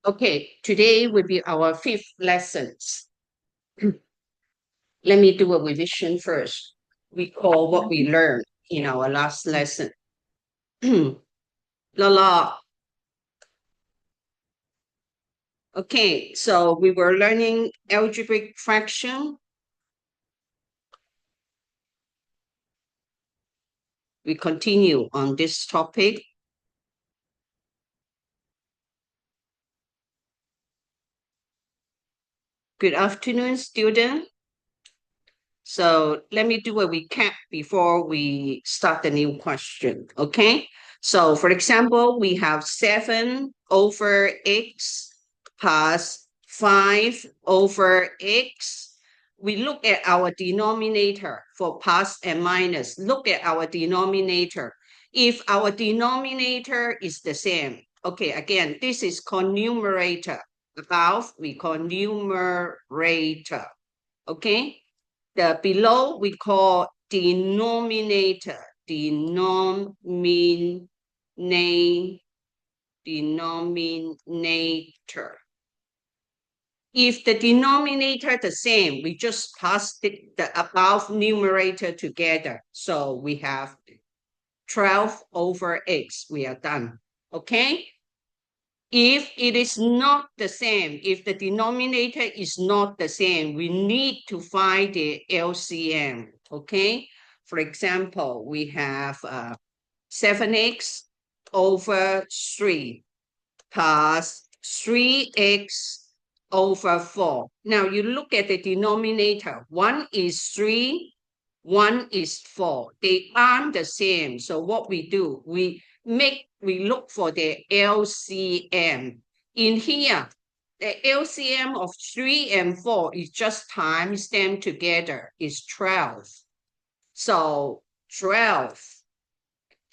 Okay, today will be our fifth lessons. Let me do a revision first. Recall what we learned in our last lesson. La la. Okay, so we were learning algebraic fraction. We continue on this topic. Good afternoon, student. So let me do a recap before we start the new question, okay? So for example, we have 7 over x plus 5 over x. We look at our denominator for plus and minus. Look at our denominator. If our denominator is the same, okay, again, this is called numerator. Above, we call numerator, okay? The below we call denominator, denominator. If the denominator the same, we just pass the above numerator together. So we have 12 over x. We are done. Okay? If it is not the same, if the denominator is not the same, we need to find the LCM, okay? For example, we have 7x over 3 plus 3x over 4. Now you look at the denominator. One is 3, one is 4. They aren't the same. So what we do, we look for the LCM. In here, the LCM of 3 and 4 is just times them together, is 12. So 12.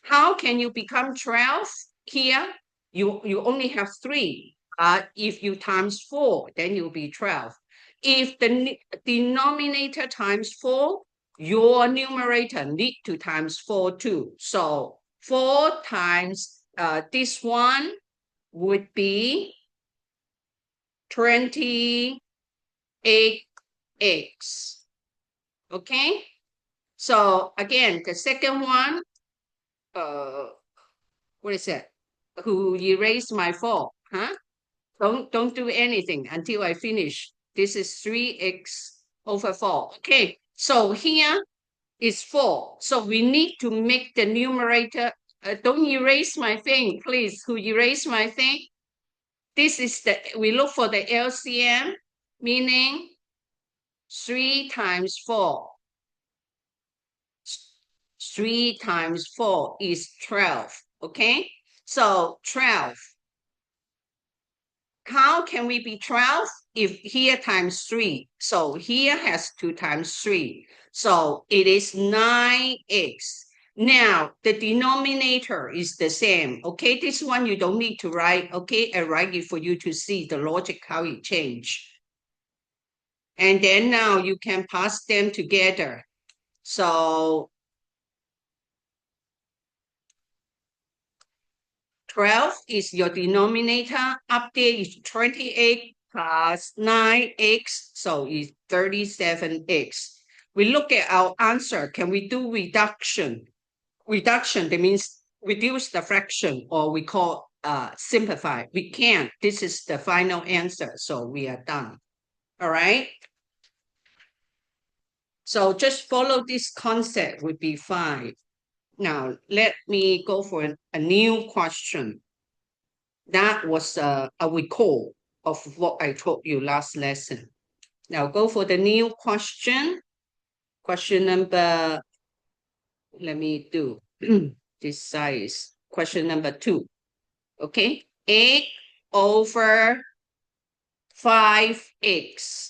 How can you become 12? Here, you only have 3. If you times 4, then you'll be 12. If the denominator times 4, your numerator need to times 4 too. So 4 times this one would be 28x. Okay? So again, the second one, what is it? Who erased my 4? Huh? Don't do anything until I finish. This is 3x over 4. Okay, so here is 4. So we need to make the numerator. Don't erase my thing, please. Who erased my thing? This is we look for the LCM, meaning 3 times 4. 3 times 4 is 12. Okay, so 12. How can we be 12 if here times 3? So here has 2 times 3. So it is 9x. Now, the denominator is the same. Okay, this one you don't need to write. Okay, I write it for you to see the logic, how it changed. And then now you can pass them together. So 12 is your denominator. Up there is 28 plus 9x, so it's 37x. We look at our answer. Can we do reduction? Reduction, that means reduce the fraction, or we call simplify. We can't. This is the final answer, so we are done. All right? So just follow this concept would be fine. Now, let me go for a new question. That was a recall of what I told you last lesson. Now go for the new question. Question number, let me do this size. Question number 2. Okay, 8 over 5x.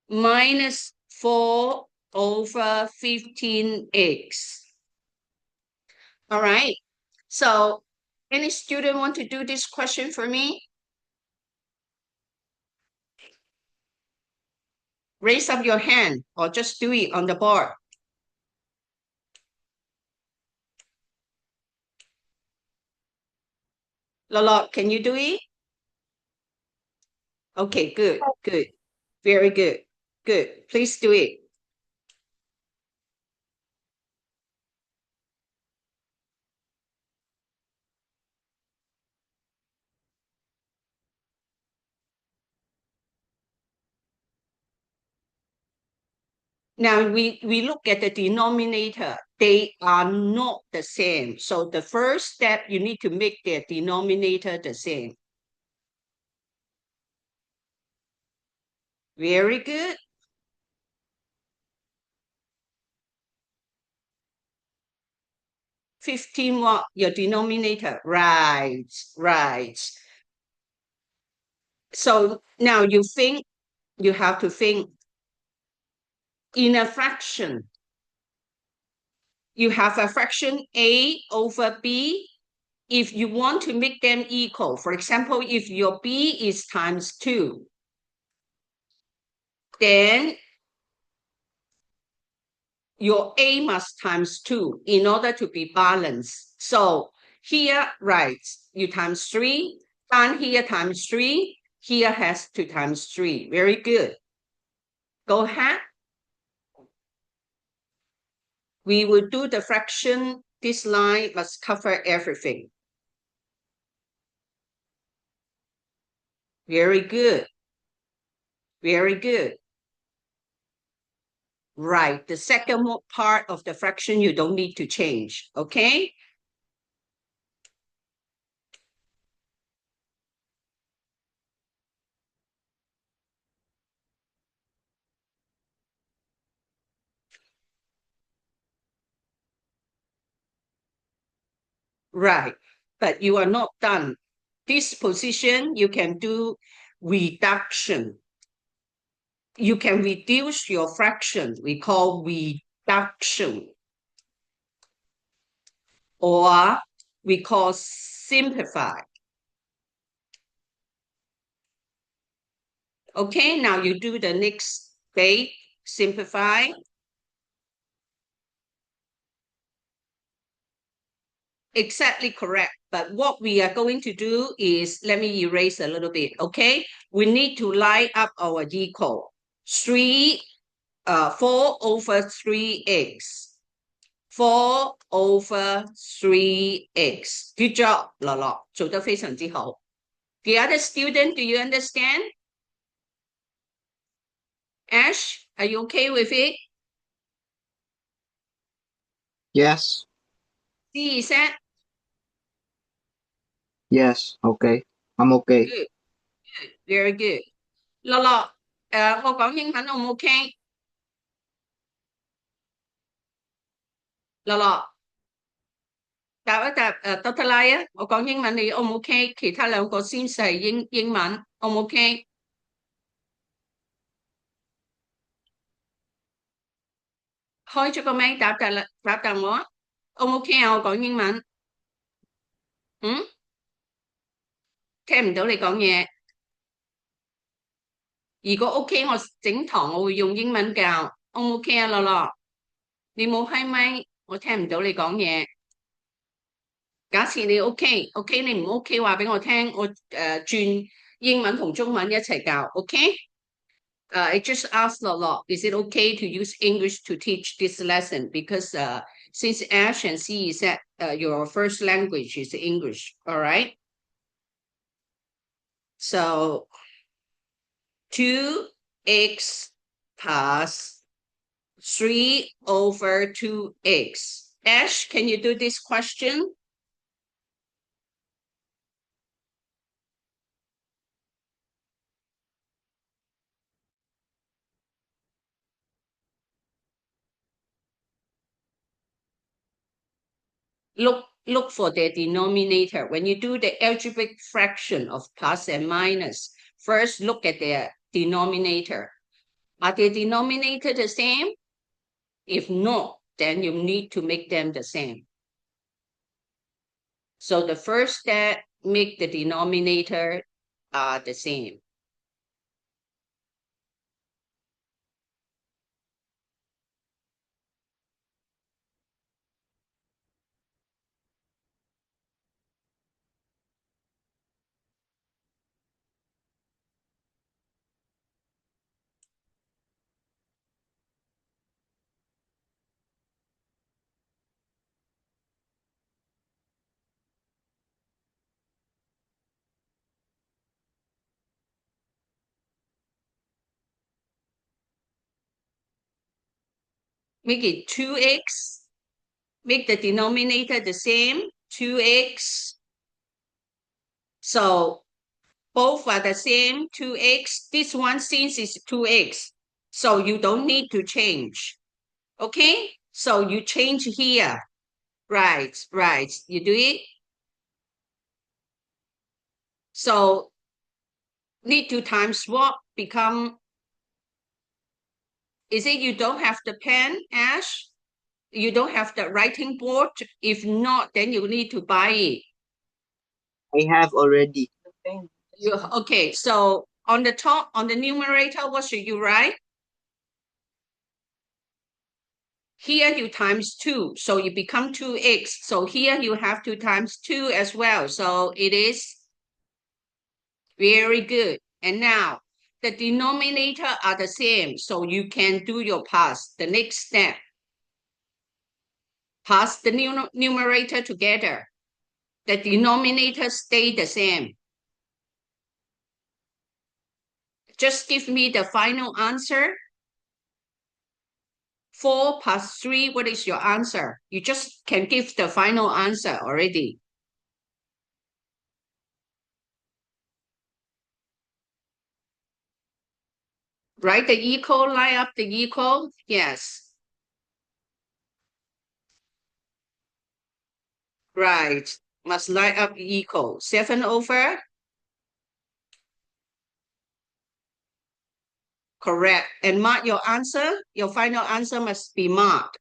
minus 4 over 15x. All right. So any student want to do this question for me? Raise up your hand or just do it on the board. Lolo, can you do it? Okay, good, good. Very good. Good. Please do it. Now we look at the denominator. They are not the same. So the first step, you need to make their denominator the same. Very good. 15 what? Your denominator. Right, right. So now you have to think in a fraction. You have a fraction A over B. If you want to make them equal, for example, if your B is times 2, then your A must times 2 in order to be balanced. So here, right, you times 3, down here times 3, here has to times 3. Very good. Go ahead. We will do the fraction. This line must cover everything. Very good. Very good. Right. The second part of the fraction, you don't need to change. Okay? Right. But you are not done. This position, you can do reduction. You can reduce your fraction. We call reduction. Or we call simplify. Okay, now you do the next stage, simplify. Exactly correct. But what we are going to do is, let me erase a little bit, okay? We need to line up our equal. 4 over 3x. 4 over 3x. Good job, 樂樂，做得非常之好。The other student, do you understand? Ash, are you okay with it? Yes. C is that? Yes. Okay. I'm okay. Good, good, very good. 樂樂，我講英文 O 唔 OK？樂樂。答一答Dr. Lai 啊，我講英文你 O 唔 OK？其他兩個先係英文 O 唔 OK？開咗個咪答我啊 ，O 唔 OK 啊？我講英文，嗯，聽唔到你講嘢。如果 OK，我整堂我會用英文教，O 唔 OK 啊？樂樂，你冇開咪，我聽唔到你講嘢。假設你 OK，OK 你唔 OK 話俾我聽，我轉英文同中文一齊教 ，OK？I just asked Lolo, is it okay to use English to teach this lesson? Because since Ash and C said your first language is English, all right? So 2x plus 3 over 2x. Ash, can you do this question? Look for the denominator. When you do the algebraic fraction of plus and minus, first look at the denominator. Are the denominator the same? If not, then you need to make them the same. So the first step, make the denominator the same. Make it 2x. Make the denominator the same, 2x. So both are the same, 2x. This one since is 2x, so you don't need to change. Okay? So you change here. Right. You do it. So need to time swap become, is it you don't have the pen, Ash? You don't have the writing board? If not, then you need to buy it. I have already. Okay, so on the top, on the numerator, what should you write? Here you times 2, so you become 2x. So here you have to times 2 as well. So it is very good. And now the denominator are the same, so you can do your pass. The next step, pass the numerator together. The denominator stay the same. Just give me the final answer. 4 plus 3, what is your answer? You just can give the final answer already. Write the equal, line up the equal. Yes. Right. Must line up equal. 7 over. Correct. And mark your answer. Your final answer must be marked.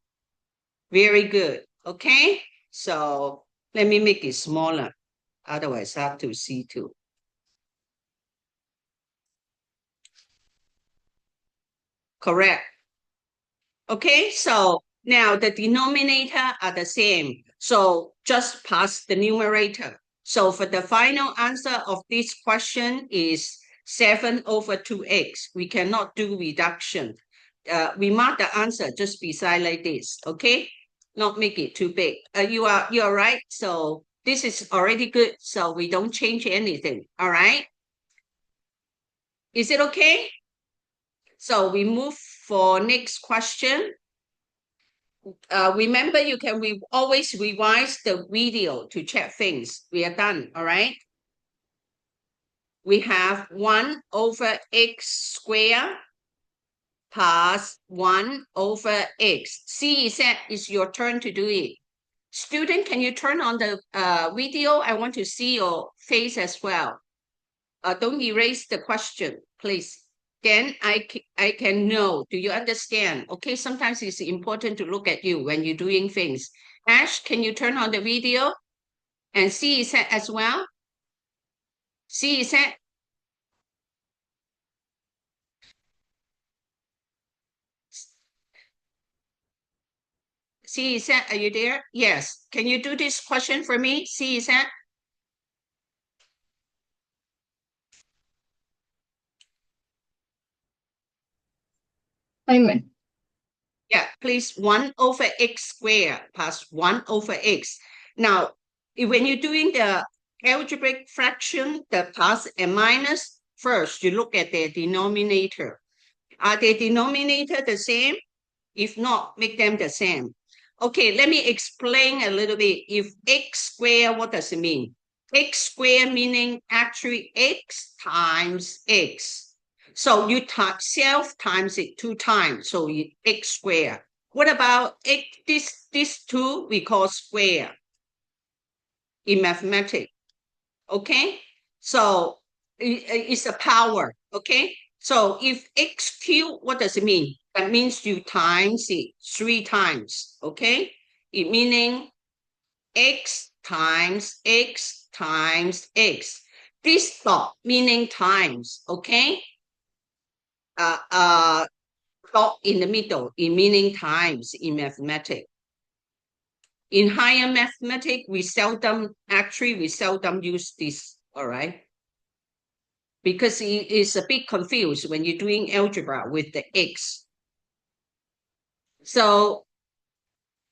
Very good. Okay. So let me make it smaller. Otherwise, I have to see too. Correct. Okay, so now the denominator are the same. So just pass the numerator. So for the final answer of this question is 7 over 2x. We cannot do reduction. We mark the answer just beside like this, okay? Not make it too big. You are right. So this is already good. So we don't change anything. All right. Is it okay? So we move for next question. Remember, you can always revise the video to check things. We are done, all right? We have 1 over x squared plus 1 over x. CZ is your turn to do it. Student, can you turn on the video? I want to see your face as well. Don't erase the question, please. Then I can know. Do you understand? Okay, sometimes it's important to look at you when you're doing things. Ash, can you turn on the video? And see is that as well? See is that? See is that? Are you there? Yes. Can you do this question for me? See is that? Amen. Yeah, please. 1 over x squared plus 1 over x. Now, when you're doing the algebraic fraction, the plus and minus, first you look at the denominator. Are the denominator the same? If not, make them the same. Okay, let me explain a little bit. If x squared, what does it mean? X squared meaning actually x times x. So you self times it 2 times, so x squared. What about x? This 2 we call square in mathematics. Okay, so it's a power. Okay, So if x cubed, what does it mean? That means you times it 3 times, okay? It meaning x times x times x. This dot meaning times, okay? Dot in the middle, it meaning times in mathematics. In higher mathematics, we seldom use this, all right? Because it is a bit confused when you're doing algebra with the x. So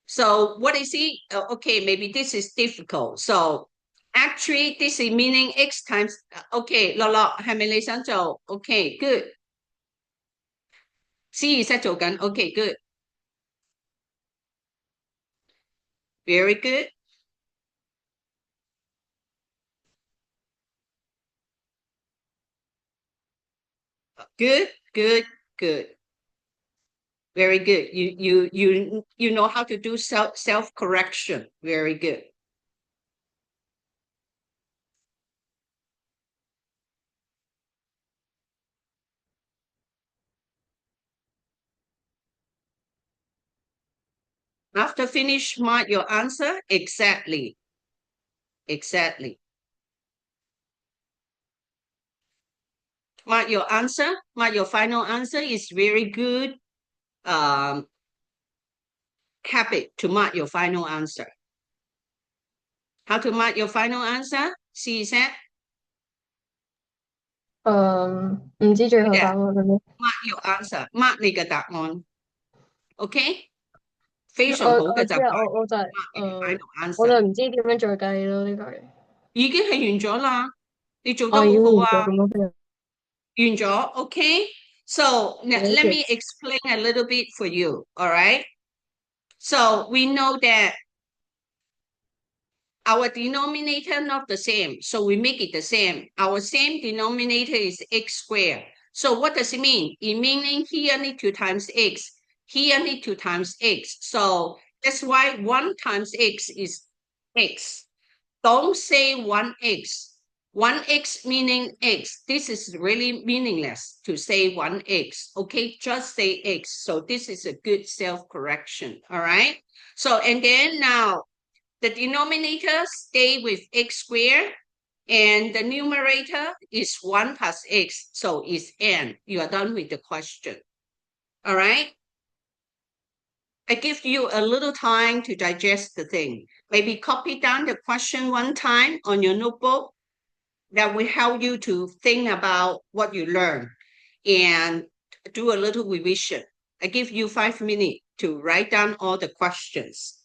what is it? Okay, maybe this is difficult. So actually, this is meaning x times. Okay, 樂樂係咪你想做 ？Okay, good. 思怡識做緊。Okay, good. Very good. Good, good, good. Very good. You know how to do self correction. Very good. After finish, mark your answer exactly. Exactly. Mark your answer. Mark your final answer is very good. Habit to mark your final answer. How to mark your final answer? See that? 唔知最後答案係咩？ Mark your answer. Mark 你嘅答案。OK？非我常好嘅習知啊，慣。我就係 Mark 你嘅 final 我 answer。就唔知點樣再計咯，呢個係。已經係完咗啦，你做得我已經好好啊。完咗咁樣。完咗，OK？ So let me explain a little bit for you. All right? So we know that our denominator not the same, so we make it the same. Our same denominator is x squared. So what does it mean? It meaning here need 2 times x, here need 2 times x. So that's why 1 times x is x. Don't say 1x. 1x meaning x. This is really meaningless to say 1x. Okay, just say x. So this is a good self-correction. All right. So and then now the denominator stay with x squared and the numerator is 1 plus x. So it's n. You are done with the question. All right. I give you a little time to digest the thing. Maybe copy down the question one time on your notebook. That will help you to think about what you learned and do a little revision. I give you 5 minutes to write down all the questions.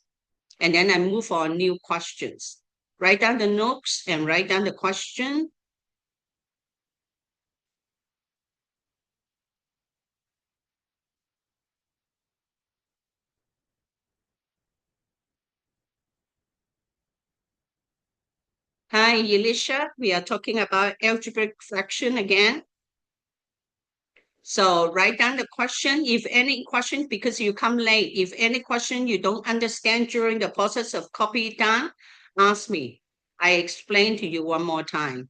And then I move on new questions. Write down the notes and write down the question. Hi, Elisha. We are talking about algebraic fraction again. So write down the question. If any question, because you come late, if any question you don't understand during the process of copy it down, ask me. I explain to you one more time.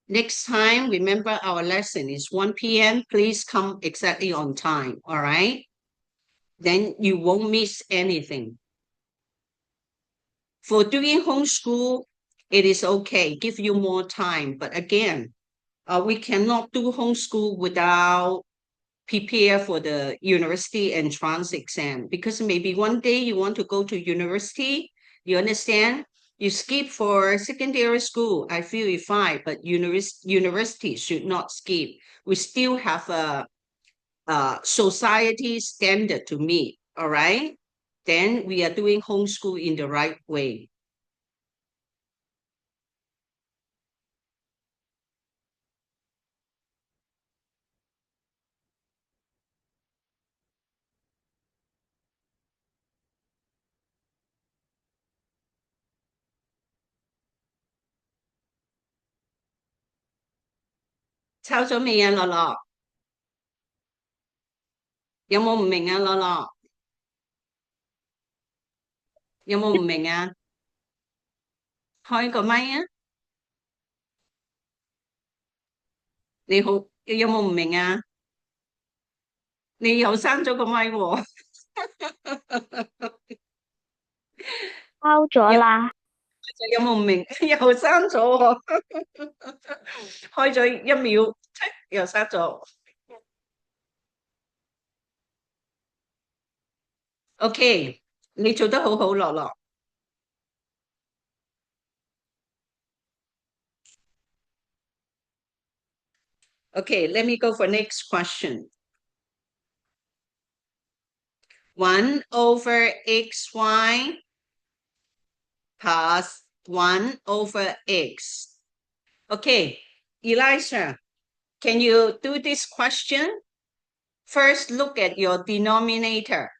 Next time, remember our lesson is 1 p.m. Please come exactly on time, all right? Then you won't miss anything. For doing homeschool, it is okay, give you more time. But again, we cannot do homeschool without prepare for the university entrance exam because maybe one day you want to go to university, you understand? You skip for secondary school, I feel it fine, but university should not skip. We still have a society standard to meet, all right? Then we are doing homeschool in the right way. 抄咗未啊，樂樂？有冇唔明啊，樂樂？有冇唔明啊？開個咪啊！你好，有冇唔明啊？你又閂咗個咪喎？抄咗啦。有冇唔明？又閂咗喎，開咗1秒，又閂咗。OK，你做得好好，樂樂。Okay, let me go for next question. 1 over xy plus 1 over x. Okay, Elisha, can you do this question? First, look at your denominator.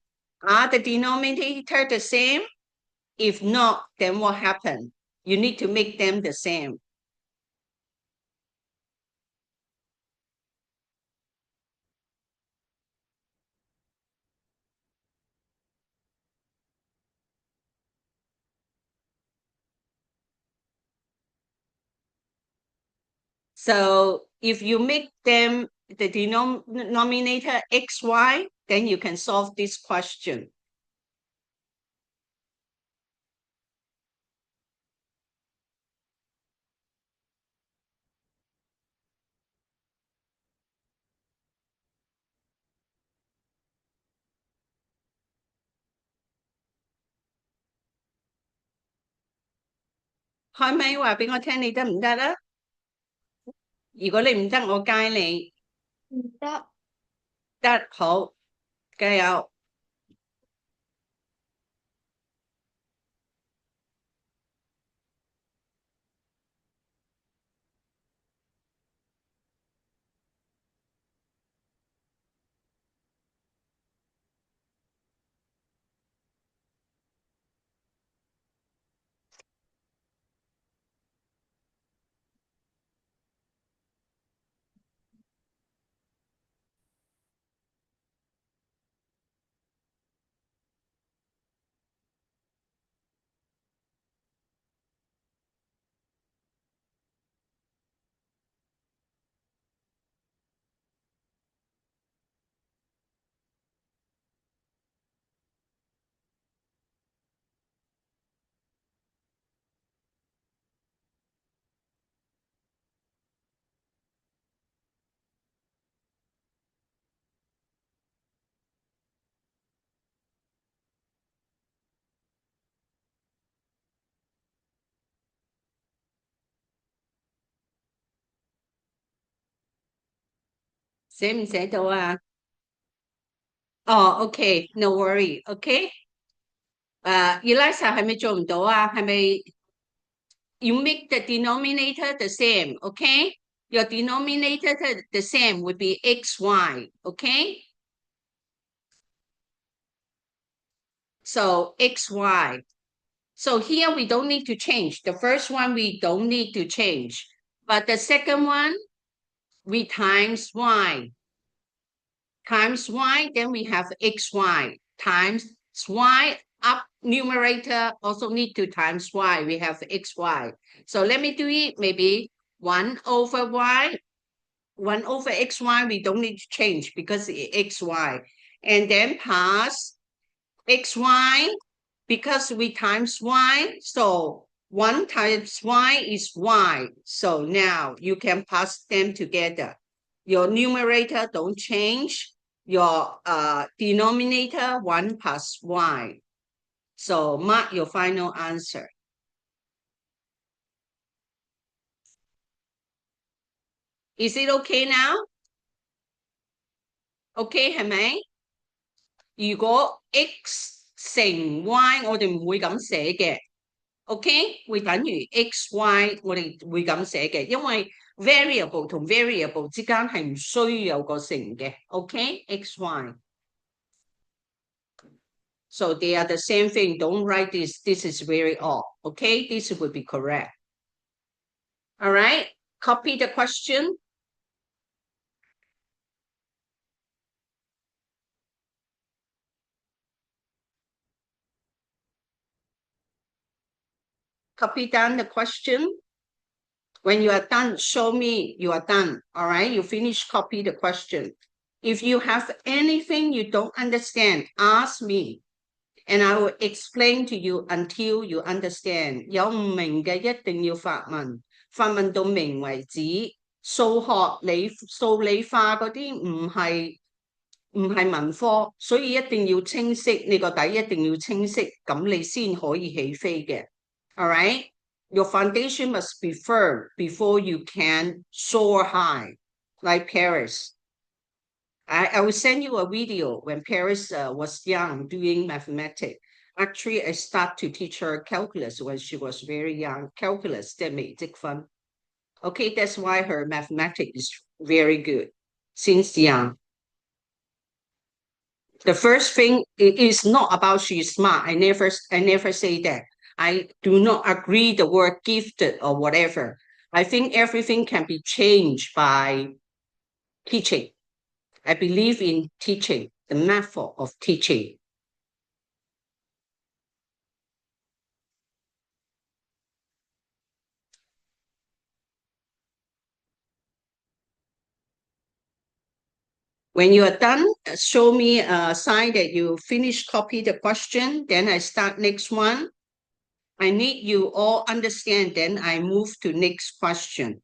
Are the denominator the same? If not, then what happened? You need to make them the same. So if you make them the denominator xy, then you can solve this question. 開咪話俾我聽，你得唔得啊？如果你唔得，我街你。唔得。得，好，加油。寫唔寫到啊？哦，OK，no worry，OK。Elisa 係咪做唔到啊？係咪 you make the denominator the same, okay? Your denominator the same would be xy, okay? So xy. So here we don't need to change. The first one we don't need to change. But the second one, we times y. Times y, then we have xy. Times y up numerator also need to times y. We have xy. So let me do it maybe 1 over y. 1 over xy, we don't need to change because it's xy. And then pass xy, because we times y, so 1 times y is y. So now you can pass them together. Your numerator don't change. Your denominator 1 plus y. So mark your final answer. Is it okay now? Okay 係咪？如果 x 乘 y 我哋唔會咁寫嘅 ，OK 會等於 xy 我哋會咁寫嘅，因為 variable 同 variable 之間係唔需要有個乘嘅 ，OK xy。So they are the same thing. Don't write this. This is very odd. Okay, this would be correct. All right. Copy the question. copy down the question. When you are done, show me you are done. All right, you finish, copy the question. If you have anything you don't understand, ask me, and I will explain to you until you understand. 有唔明嘅一定要發問，發問到明為止。數理化嗰啲唔係文科，所以一定要清晰，你個底一定要清晰，咁你先可以起飛嘅。All right, your foundation must be firm before you can soar high, like Paris. I will send you a video when Paris was young doing mathematics. Actually, I started to teach her calculus when she was very young. Calculus, 即係微積分. Okay, that's why her mathematics is very good since young. The first thing, it is not about she's smart. I never say that. I do not agree the word gifted or whatever. I think everything can be changed by teaching. I believe in teaching, the method of teaching. When you are done, show me a sign that you finish copy the question. Then I start next one. I need you all understand. Then I move to next question.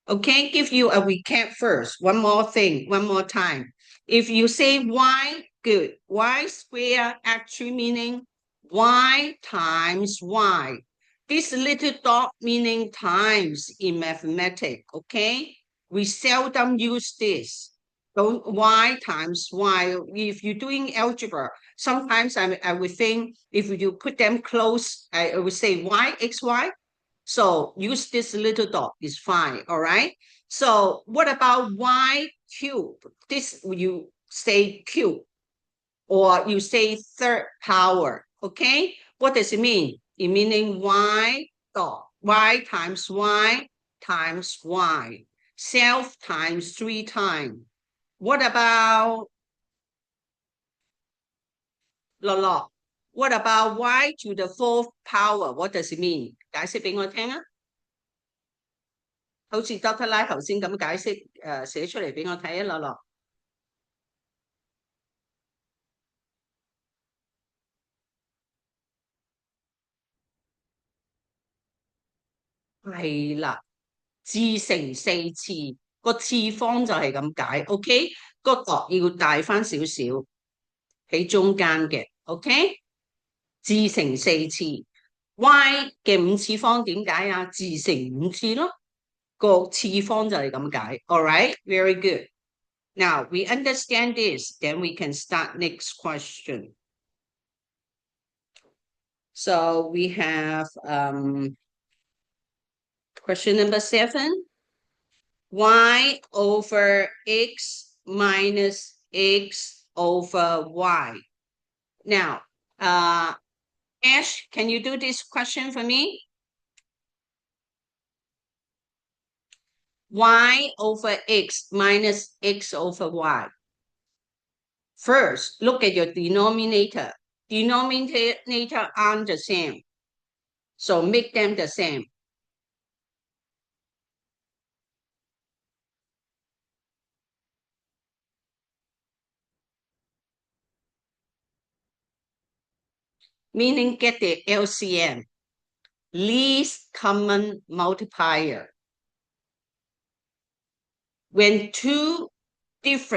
Okay, give you a recap first. One more thing, one more time. If you say y, good. Y square actually meaning y times y. This little dot meaning times in mathematics, okay? We seldom use this. Don't y times y. If you're doing algebra, sometimes I would think if you put them close, I would say y, x, y. So use this little dot is fine, all right? So what about y cube? This you say cube or you say third power, okay? What does it mean? It meaning y dot, y times y times y, self times 3 times. What about Lolo? What about y to the 4th power? What does it mean? 解釋俾我聽啊！好似 Dr. Lai 頭先咁解釋，寫出嚟俾我睇啊，樂樂。係啦，自乘4次，個次方就係咁解。OK，個度要大翻少少，喺中間嘅。OK，自乘4次 ，y 嘅5次方點解啊？自乘5次咯，個次方就係咁解。All right, very good. Now we understand this, then we can start next question. So we have question number 7. Y over x minus x over y. Now, Ash, can you do this question for me? Y over x minus x over y. First, look at your denominator. Denominator aren't the same. So make them the same. Meaning get the LCM, least common multiplier. When two of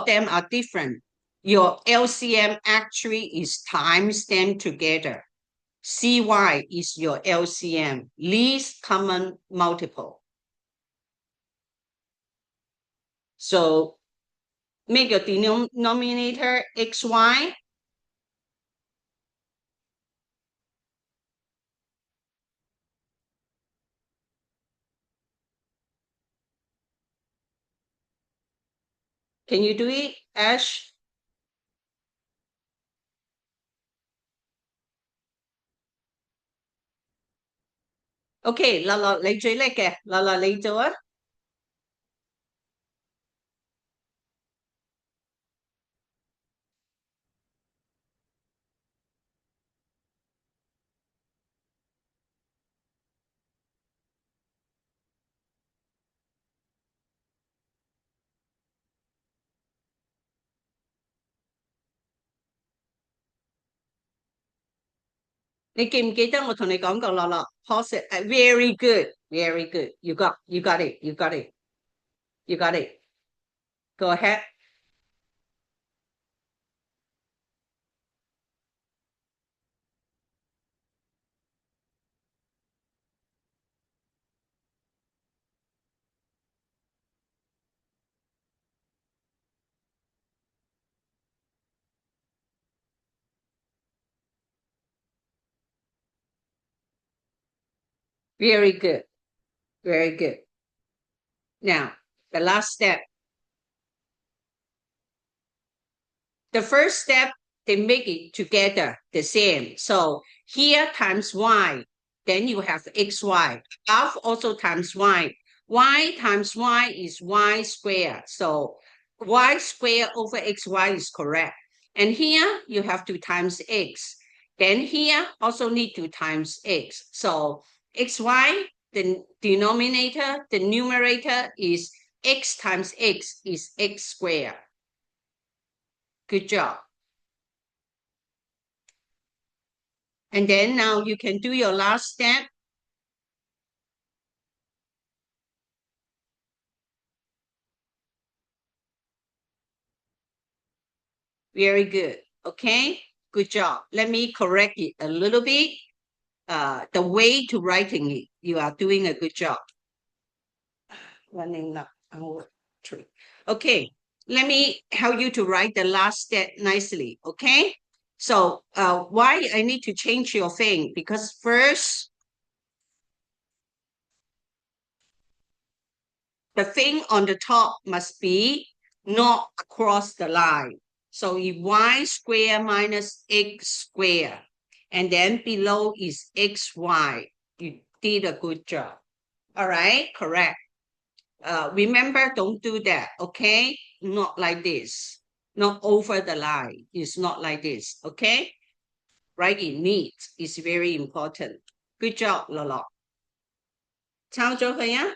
them are different, your LCM actually is times them together. CY is your LCM, least common multiple. So make your denominator XY. Can you do it, Ash? Okay, 樂樂你最叻嘅，樂樂你做啊。你記唔記得我同你講過樂樂 ？Pause it. Very good, very good. You got it. You got it. You got it. Go ahead. Very good. Very good. Now, the last step. The first step, they make it together the same. So here times y, then you have xy. Above also times y. Y times y is y squared. So y squared over xy is correct. And here you have to times x. Then here also need to times x. So xy, the denominator, the numerator is x times x is x squared. Good job. And then now you can do your last step. Very good. Okay, good job. Let me correct it a little bit. The way to writing it, you are doing a good job. Running up. Okay, let me help you to write the last step nicely. Okay, so why I need to change your thing? Because first, the thing on the top must be not across the line. So if y squared minus x squared, and then below is xy, you did a good job. All right, correct. Remember, don't do that, okay? Not like this. Not over the line. It's not like this, okay? Writing neat is very important. Good job, Lolo. 抄咗佢啊？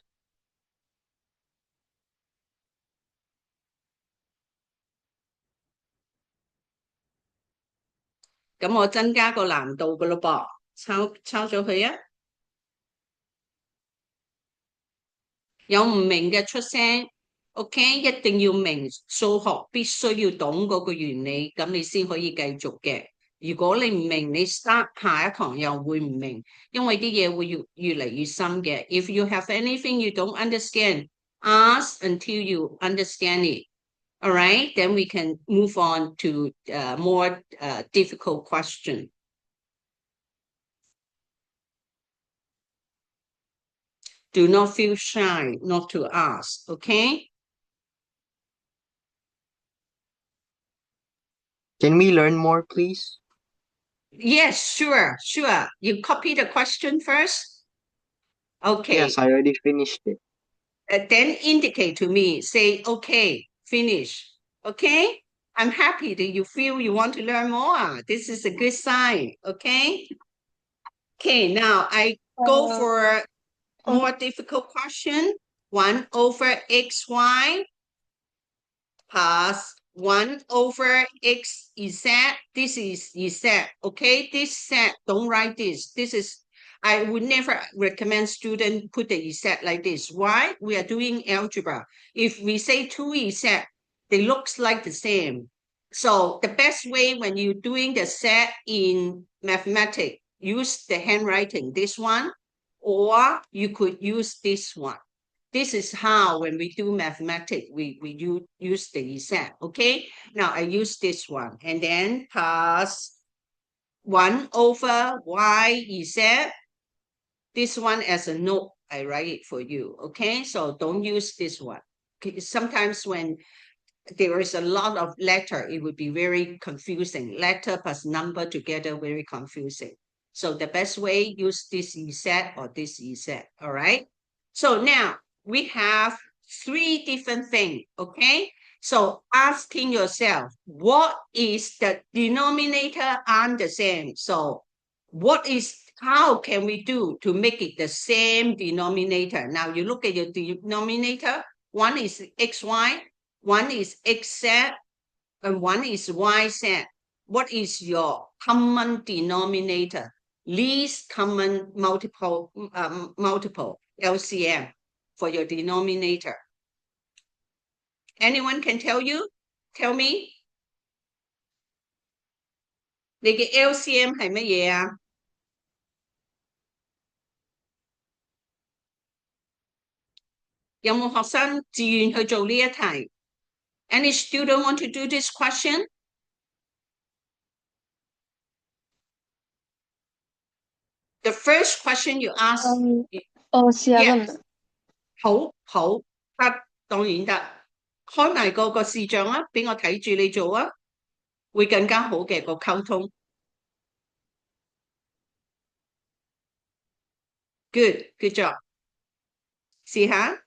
咁我增加個難度噶咯噃，抄咗佢啊！有唔明嘅出聲 ，OK， 一定要明數學必須要懂嗰個原理，咁你先可以繼續嘅。如果你唔明，你 start 下一堂又會唔明，因為啲嘢會越嚟越深嘅。If you have anything you don't understand, ask until you understand it. All right, then we can move on to more difficult question. Do not feel shy not to ask, okay? Can we learn more, please? Yes, sure. You copy the question first? Okay. Yes, I already finished it. Then indicate to me, say, okay, finish. Okay? I'm happy that you feel you want to learn more. This is a good sign, okay? Okay, now I go for more difficult question. 1 over xy plus 1 over x z. This is z, okay? This z, don't write this. This is, I would never recommend students put the z like this. Why? We are doing algebra. If we say 2z, they looks like the same. So the best way when you're doing the z in mathematics, use the handwriting, this one, or you could use this one. This is how when we do mathematics, we use the z, okay? Now I use this one and then plus 1 over y z. This one as a note, I write it for you, okay? So don't use this one. Sometimes when there is a lot of letter, it would be very confusing. Letter plus number together, very confusing. So the best way, use this z or this z, all right? So now, we have 3 different things, okay? So asking yourself, what is the denominator and the same? So how can we do to make it the same denominator? Now you look at your denominator, one is xy, one is xz, and one is yz. What is your common denominator? least common multiple LCM for your denominator. Anyone can tell you? Tell me. 你嘅 LCM 係乜嘢啊？有冇學生自願去做呢一題？ Any student want to do this question? The first question you ask, 我試下得唔 yes. 得？好，得，當然得。開埋個視像啊，俾我睇住你做啊，會更加好嘅個溝通。Good job。試下。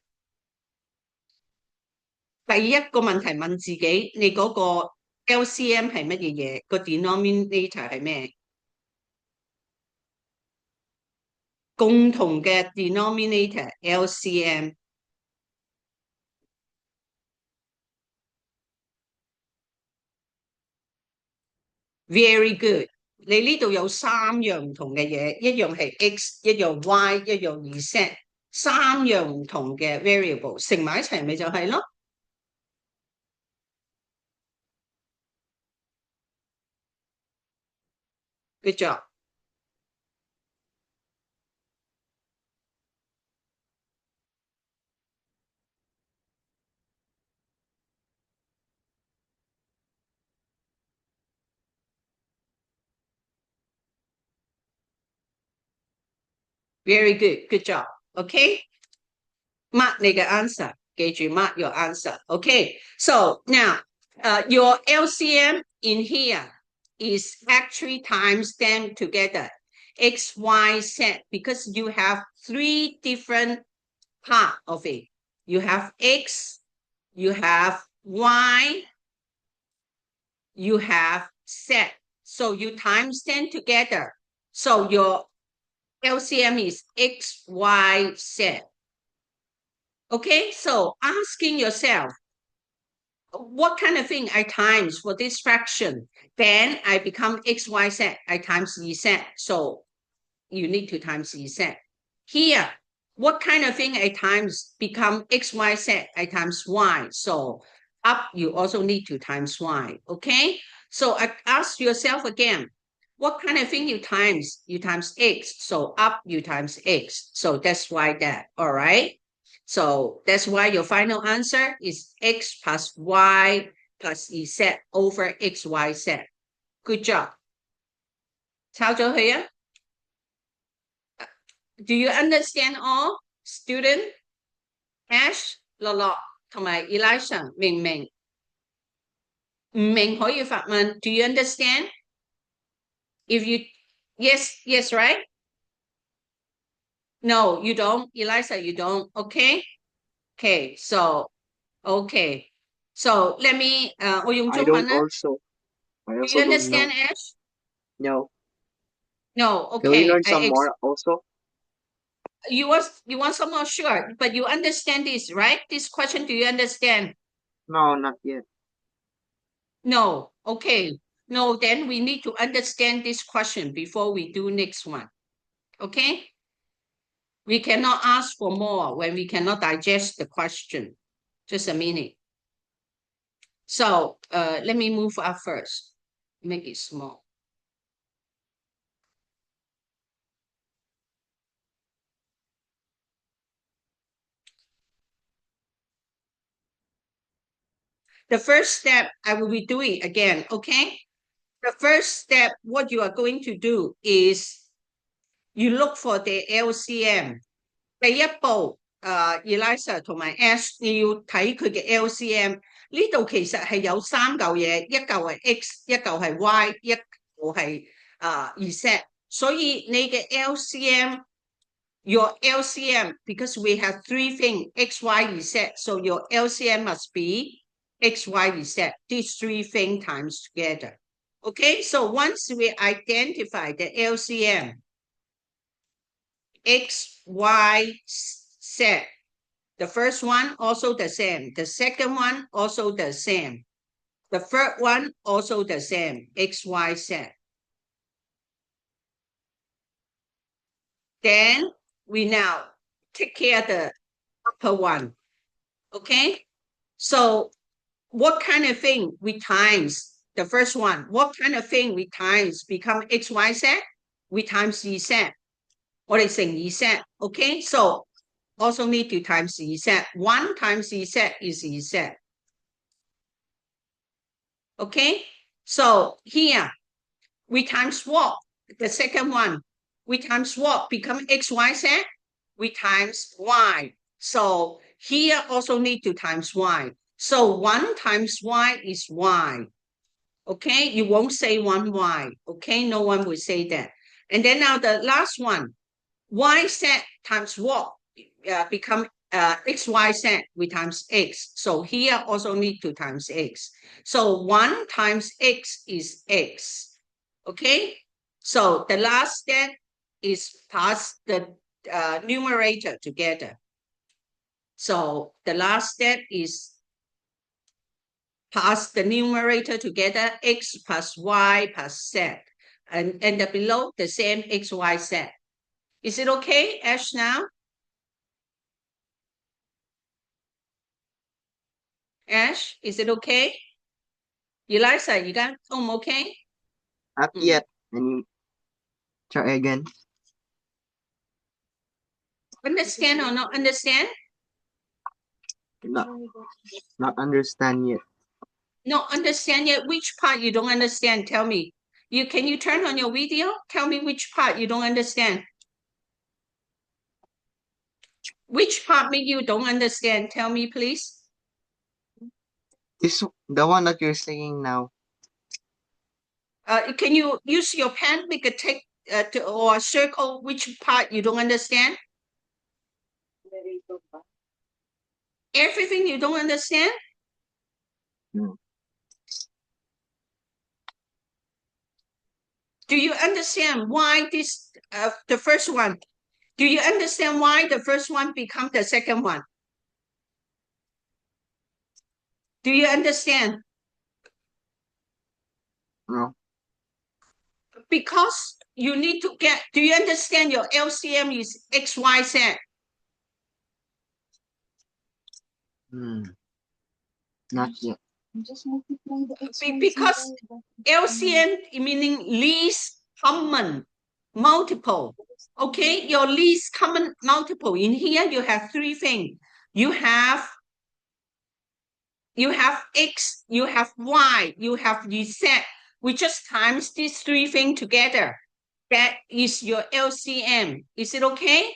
第一個問題問自己，你嗰個 LCM 係乜嘢嘢？個 denominator 係咩？共同嘅 denominator LCM。Very good。你呢度有3樣唔同嘅嘢，一樣係 X， 一樣 Y， 一樣 Z， 3樣唔同嘅 variable 乘埋一齊咪就係咯。Good job。Very good job. Okay. Mark 你嘅 answer. 記住 mark your answer. Okay. So now, your LCM in here is actually times them together. X, Y, Z, because you have 3 different parts of it. You have X, you have Y, you have Z. So you times them together. So your LCM is X, Y, Z. Okay, so asking yourself, what kind of thing I times for this fraction? Then I become X, Y, Z. I times Z. So you need to times Z. Here, what kind of thing I times become X, Y, Z? I times Y. So up, you also need to times Y. Okay, so I ask yourself again, what kind of thing you times? You times X. So up, you times X. So that's why that. All right. So that's why your final answer is X plus Y plus Z over X, Y, Z. Good job. 抄咗佢啊? Do you understand all, student? Ash, 樂樂同埋 Elisha 明唔明？唔明可以發問。Do you understand? If you yes, right? No, you don't. Elisha, you don't. Okay. So okay. So let me 我用 I 中文 don't 啦。 also. I Do also you don't know. understand, Ash? No. No. Can we Okay. learn some more also? You want some more? Sure. But you understand this, right? This question, do you understand? No, not yet. No. Okay. No, then we need to understand this question before we do next one. Okay? We cannot ask for more when we cannot digest the question. Just a minute. So let me move up first. Make it small. The first step, I will be doing again, okay? The first step, what you are going to do is you look for the LCM. 第一步，Elisa 同埋 S， 你要睇佢嘅 LCM。呢度其實係有3嚿嘢，一嚿係 X， 一嚿係 Y， 一嚿係Z。所以你嘅 LCM，your LCM because we have 3 things X, Y, Z. So your LCM must be X, Y, Z. These 3 things times together. Okay, so once we identify the LCM, X, Y, Z. The first one also the same. The second one also the same. The third one also the same. X, Y, Z. Then we now take care of the upper one. Okay? So what kind of thing we times the first one? What kind of thing we times become XYZ? We times Z. Or it's saying Z. Okay? So also need to times Z. 1 times Z is Z. Okay? So here we times swap the second one. We times swap become XYZ. We times Y. So here also need to times Y. So 1 times Y is Y. Okay, you won't say 1Y. Okay, no one will say that. And then now the last one, YZ times what become XYZ, we times X. So here also need to times X. So 1 times X is X. Okay, so the last step is pass the numerator together. So the last step is pass the numerator together, X plus Y plus Z. And the below the same X, Y, Z. Is it okay, Ash, now? Ash, is it okay? Eliza, you got home okay? Not yet. Can you try again? Understand or not understand? Not understand yet. Not understand yet. Which part you don't understand? Tell me. Can you turn on your video? Tell me which part you don't understand. Which part make you don't understand? Tell me, please. The one that you're saying now. Can you use your pen, make a tick or circle which part you don't understand? Everything you don't understand? No. Do you understand why this, the first one? Do you understand why the first one become the second one? Do you understand? No. Because you need to get, do you understand your LCM is XYZ? Not yet. Because LCM meaning least common multiple. Okay, your least common multiple. In here, you have three things. You have X, you have Y, you have Z. We just times these three things together. That is your LCM. Is it okay?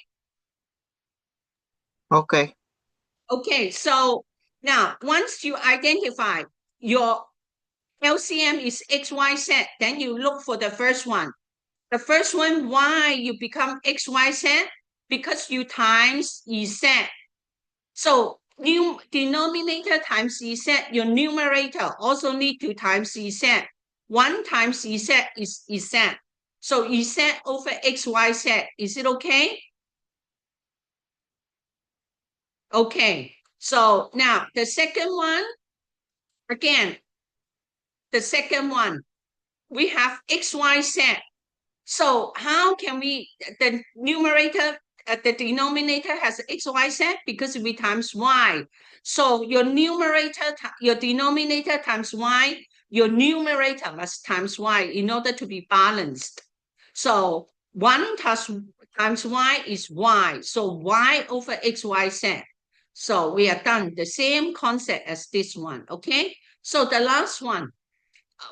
Okay. Okay, so now once you identify your LCM is XYZ, then you look for the first one. The first one, why you become XYZ? Because you times EZ. So new denominator times EZ, your numerator also need to times EZ. 1 times EZ is EZ. So EZ over XYZ, is it okay? Okay, so now the second one, again, the second one, we have XYZ. So how can we, the numerator, the denominator has XYZ because we times Y. So your numerator, your denominator times Y, your numerator must times Y in order to be balanced. So 1 times Y is Y. So Y over XYZ. So we are done. The same concept as this one, okay? So the last one,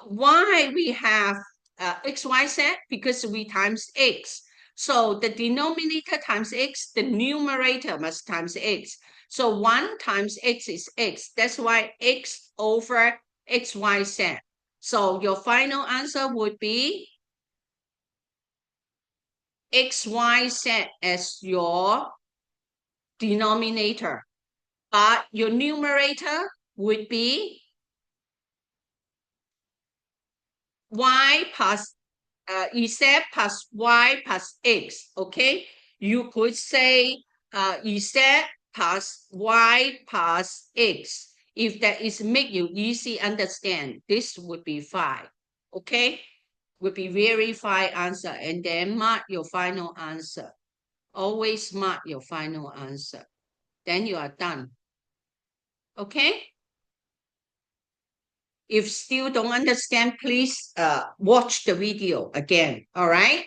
why we have XYZ? Because we times X. So the denominator times X, the numerator must times X. So 1 times X is X. That's why X over XYZ. So your final answer would be XYZ as your denominator. But your numerator would be Y plus Z plus Y plus X, okay? You could say Z plus Y plus X. If that is make you easy understand, this would be fine, okay? Would be very fine answer, and then mark your final answer. Always mark your final answer. Then you are done. Okay? If still don't understand, please watch the video again. All right?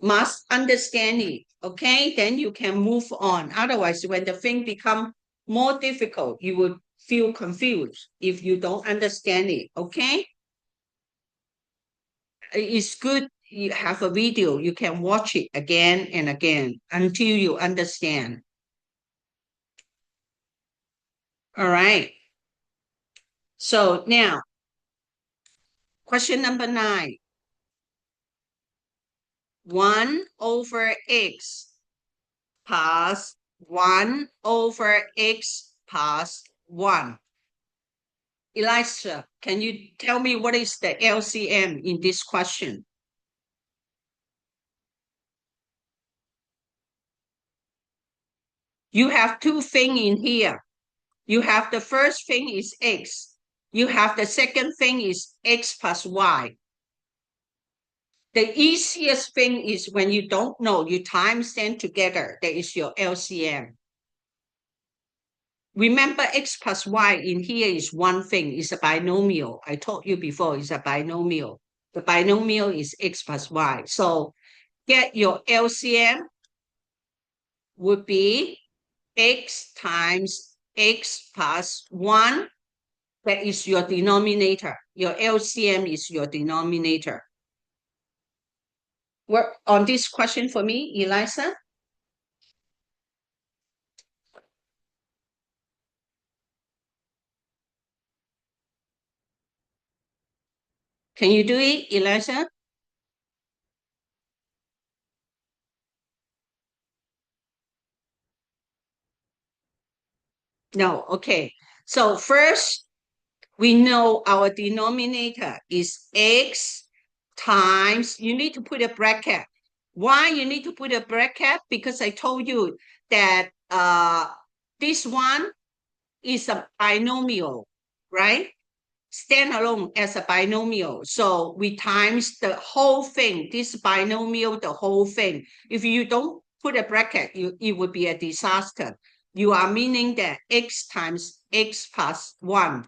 Must understand it. Okay? Then you can move on. Otherwise, when the thing become more difficult, you will feel confused if you don't understand it. Okay? It's good you have a video. You can watch it again and again until you understand. All right. So now, question number 9. 1 over x plus 1 over x plus 1. Eliza, can you tell me what is the LCM in this question? You have two things in here. You have the first thing is x. You have the second thing is x plus y. The easiest thing is when you don't know, you times them together. That is your LCM. Remember, x plus y in here is one thing. It's a binomial. I told you before, it's a binomial. The binomial is x plus y. So get your LCM would be x times x plus 1. That is your denominator. Your LCM is your denominator. Work on this question for me, Eliza. Can you do it, Eliza? No, okay. So first, we know our denominator is x times, you need to put a bracket. Why you need to put a bracket? Because I told you that this one is a binomial, right? Stand alone as a binomial. So we times the whole thing, this binomial, the whole thing. If you don't put a bracket, it would be a disaster. You are meaning that x times x plus 1,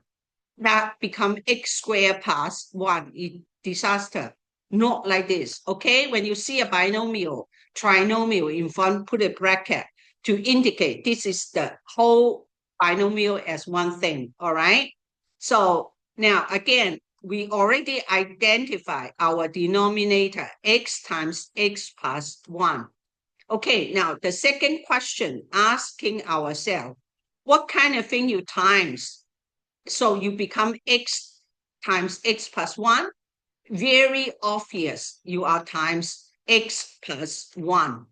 that become x squared plus 1, is disaster. Not like this, okay? When you see a binomial, trinomial in front, put a bracket to indicate this is the whole binomial as one thing, all right? So now, again, we already identify our denominator, x times x plus 1. Okay, now the second question, asking ourselves, what kind of thing you times? So you become x times x plus 1. Very obvious, you are times x plus 1.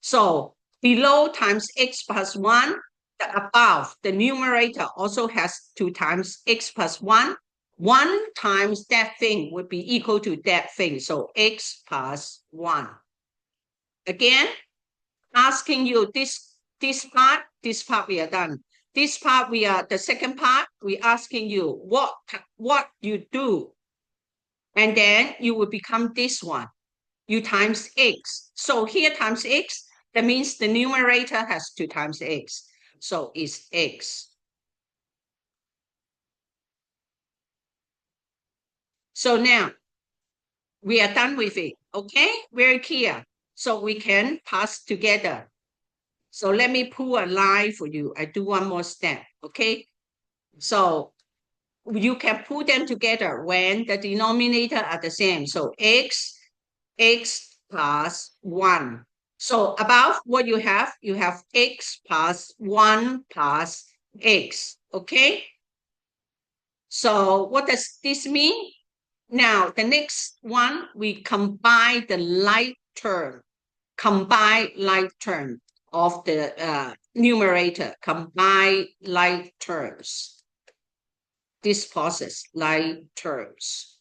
So below times x plus 1, the above, the numerator also has to times x plus 1. 1 times that thing would be equal to that thing. So x plus 1. Again, asking you this part we are done. This part the second part, we asking you what you do. And then you will become this one. You times x. So here times x, that means the numerator has 2 times x. So it's x. So now we are done with it. Okay, very clear. So we can pass together. So let me pull a line for you. I do one more step. Okay, so you can pull them together when the denominator are the same. So x plus 1. So above what you have x plus 1 plus x. Okay, so what does this mean? Now, the next one, we combine the like term. Combine like term of the numerator. Combine like terms. This process, like terms.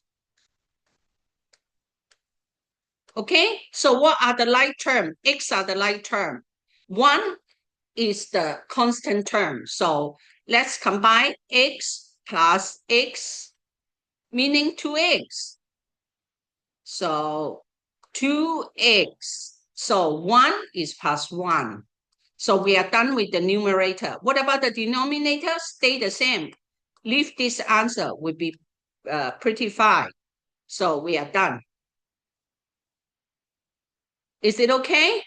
Okay, so what are the like term? X are the like term. 1 is the constant term. So let's combine x plus x, meaning 2x. So 2x So 1 is plus 1. So we are done with the numerator. What about the denominator? Stay the same. Leave this answer would be pretty fine. So we are done. Is it okay?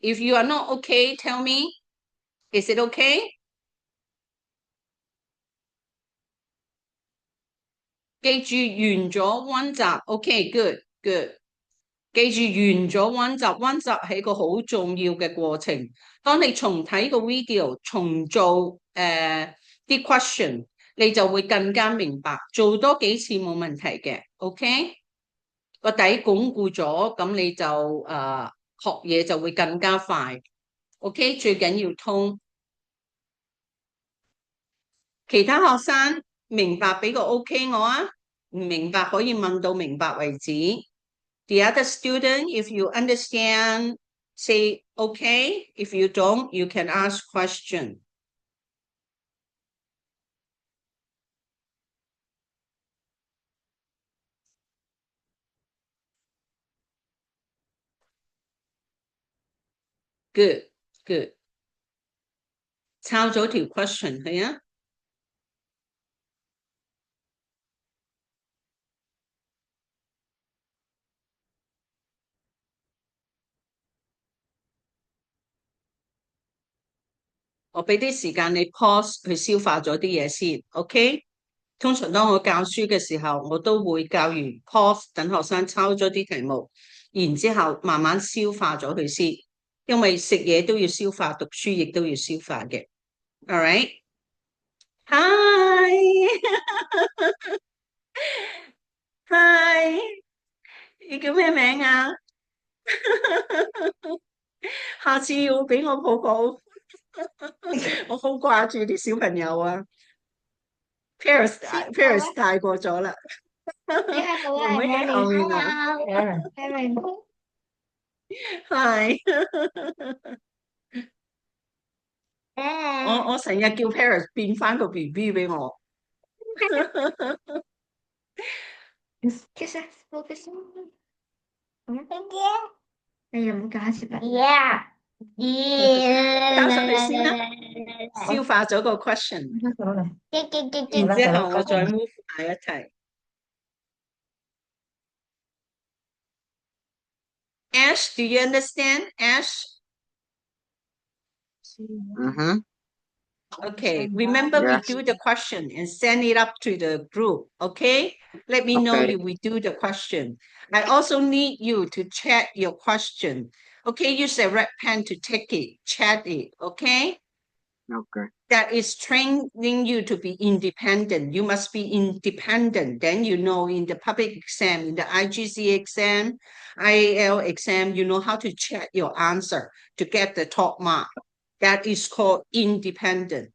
If you are not okay, tell me. Is it okay? 記住完咗溫習 ，OK good good。記住完咗溫習，溫習係一個好重要嘅過程。當你重睇個 video，重做啲 question，你就會更加明白。做多幾次冇問題嘅，OK？個底鞏固咗，咁你就學嘢就會更加快。OK，最緊要通。其他學生明白俾個 OK 我啊，唔明白可以問到明白為止。The other student, if you understand, say okay. If you don't, you can ask question. Good, good. 抄咗條 question 係啊。我俾啲時間你 pause 去消化咗啲嘢先 ，OK？通常當我教書嘅時候，我都會教完 pause，等學生抄咗啲題目，然之後慢慢消化咗佢先，因為食嘢都要消化，讀書亦都要消化嘅。All right? Hi, hi，你叫咩名啊？下次要俾我抱抱，我好掛住啲小朋友啊。Paris 大過咗啦，妹妹喺後面啊。係，我成日叫 Paris 變翻個 BB 俾我。交上去先啦，消化咗個 question，然之後我再 move 下一題。Ash, do you understand? Ash? Mm-hmm. Okay, remember Yes. we do the question and send it up to the group, okay? Let me know Okay. if we do the question. I also need you to chat your question. Okay, use a red pen to take it, chat it, okay? Okay. That is training you to be independent. You must be independent. Then you know in the public exam, in the IGCSE exam, IAL exam, you know how to check your answer to get the top mark. That is called independent.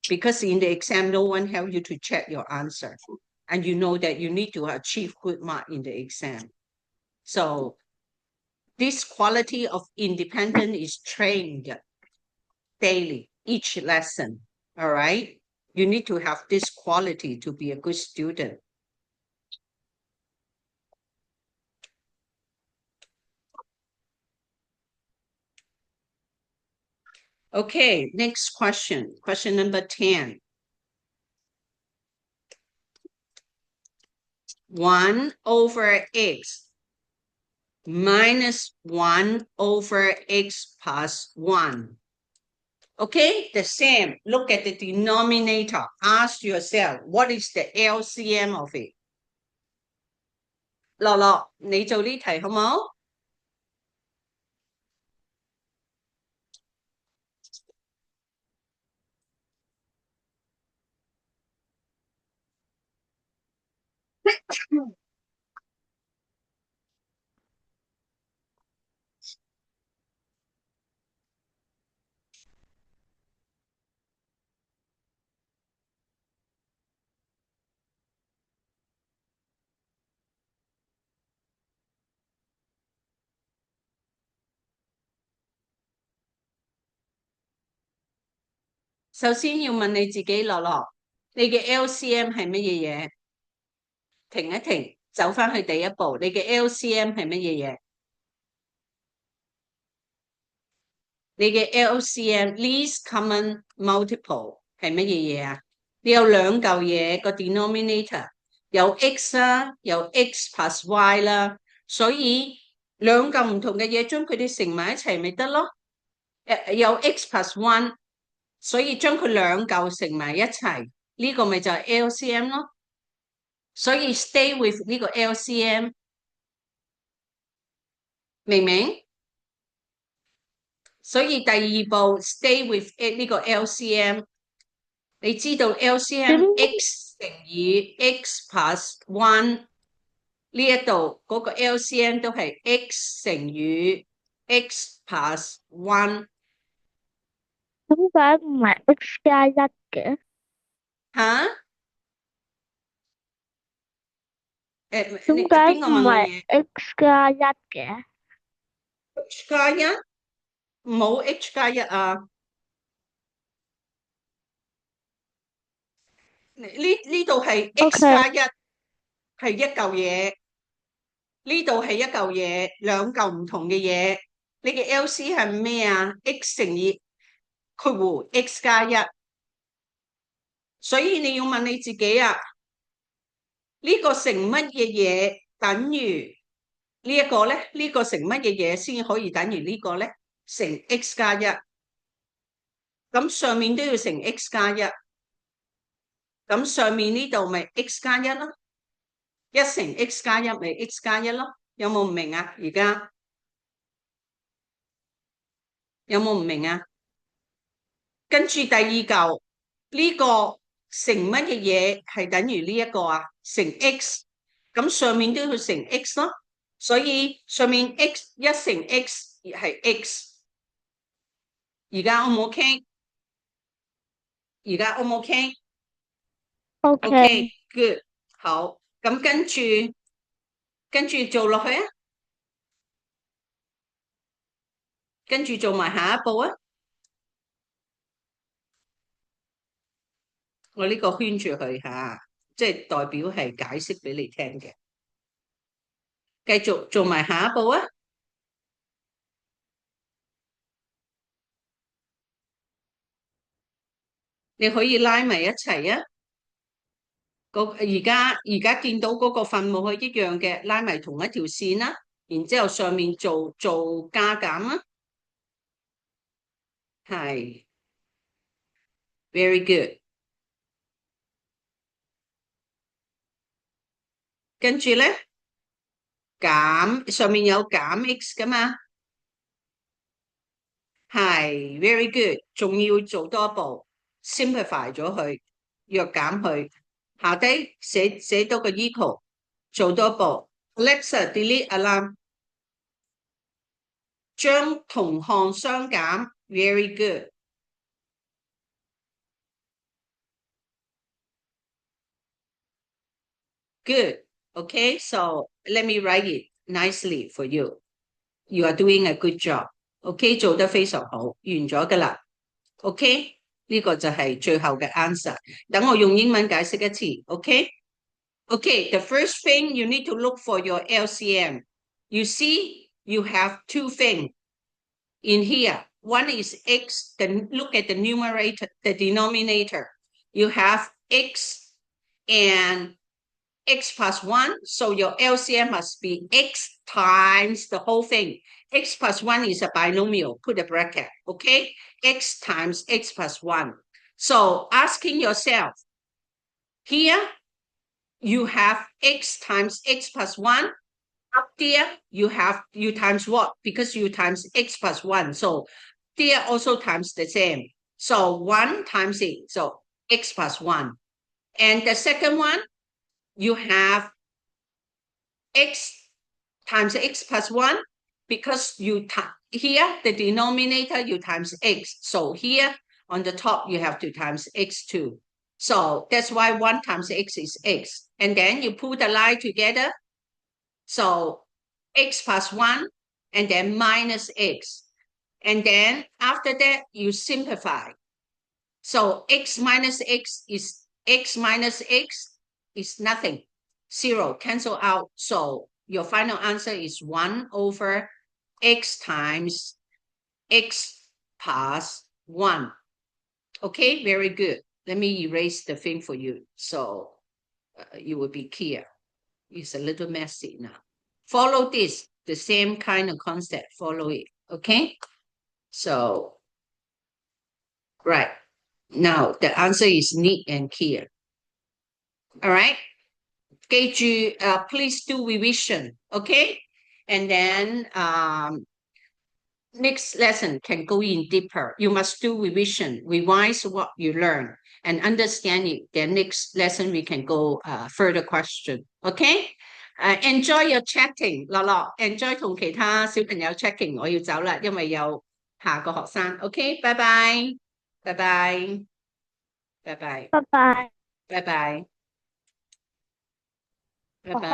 Because in the exam, no one help you to check your answer. And you know that you need to achieve good mark in the exam. So this quality of independence is trained daily, each lesson, all right? You need to have this quality to be a good student. Okay, next question. Question number 10. 1 over x minus 1 over x plus 1. Okay, the same. Look at the denominator. Ask yourself, what is the LCM of it? 樂樂，你做呢題好冇？首先要問你自己，樂樂，你嘅 LCM 係乜嘢嘢？停一停，走翻去第一步，你嘅 LCM 係乜嘢嘢？你嘅 LCM least common multiple 係乜嘢嘢啊？你有兩嚿嘢個 denominator 有 x 啦，有 x plus y 啦，所以兩嚿唔同嘅嘢將佢哋乘埋一齊咪得咯？有 x plus one，所以將佢兩嚿乘埋一齊，呢個咪就係 LCM 咯。所以 stay with 呢個 LCM，明唔明？所以第二步 stay with 呢個 LCM， 你知道 LCM x 乘以 x plus one 呢一度嗰個 LCM 都係 x 乘以 x plus one。點解唔係 x 加一嘅？吓？點邊解個唔係問我嘢 x 加一嘅？ ？H 加一冇 H 加一啊！呢度係 x 加一係一嚿嘢，呢度係一嚿嘢，兩嚿唔同嘅嘢。你嘅 LC 係咩啊 ？x 乘以括弧 x 加一，所以你要問你自己啊，呢個乘乜嘢嘢等於呢一個咧？呢個乘乜嘢嘢先可以等於呢個咧？乘 x 加一，咁上面都要乘 x 加一，咁上面呢度咪 x 加一咯？一乘 x 加一咪 x 加一咯？有冇唔明啊？而家有冇唔明啊？跟住第二嚿呢個乘乜嘢嘢係等於呢一個啊？乘 x， 咁上面都要乘 x 咯，所以上面 x 一乘 x 係 x。而家 O 唔 OK？ 而家 O 唔 OK？OK， OK， good， 好，咁跟住做落去啊，跟住做埋下一步啊。我呢個圈住佢吓，即係代表係解釋俾你聽嘅。繼續做埋下一步啊！你可以拉埋一齊啊！而家見到嗰個分母係一樣嘅，拉埋同一條線啦。然之後上面做加減啦，係 very good。跟住咧減上面有減 x 噶嘛，係 very good。仲要做多一步 simplify 咗佢，約減佢。下低寫多個 equal， 做多一步 Alexa delete alarm， 將同項相減 very good。 Good. Okay, so let me write it nicely for you. You are doing a good job. Okay， 做得非常好，完咗噶啦。OK， 呢個就係最後嘅 answer。等我用英文解釋一次。OK，the first thing you need to look for your LCM. You see, you have two things in here. One is x. Then look at the numerator, the denominator. You have x and x plus 1, so your LCM must be x times the whole thing. X plus 1 is a binomial, put a bracket, okay? X times x plus 1. So asking yourself, here you have x times x plus 1. Up there you times what? Because you times x plus 1. So there also times the same. So 1 times it, so x plus 1. And the second one, you have x times x plus 1 because here the denominator you times x, so here on the top you have to times x2, so that's why 1 times x is x, and then you put the line together, so x plus 1 and then minus x, and then after that you simplify. So x minus x is nothing. 0, cancel out. So your final answer is 1 over x times x plus 1. Okay, very good. Let me erase the thing for you. So you will be clear. It's a little messy now. Follow this, the same kind of concept. Follow it. Okay. So, right. Now the answer is neat and clear. All right. Please do revision. Okay. And then next lesson can go in deeper. You must do revision, revise what you learn, and understand it. Then next lesson we can go further question. Okay? Enjoy your chatting，樂樂 enjoy 同其他小朋友 chatting。我要走啦，因為有下個學生。OK，拜拜，拜拜，拜拜，拜拜。拜拜，拜拜。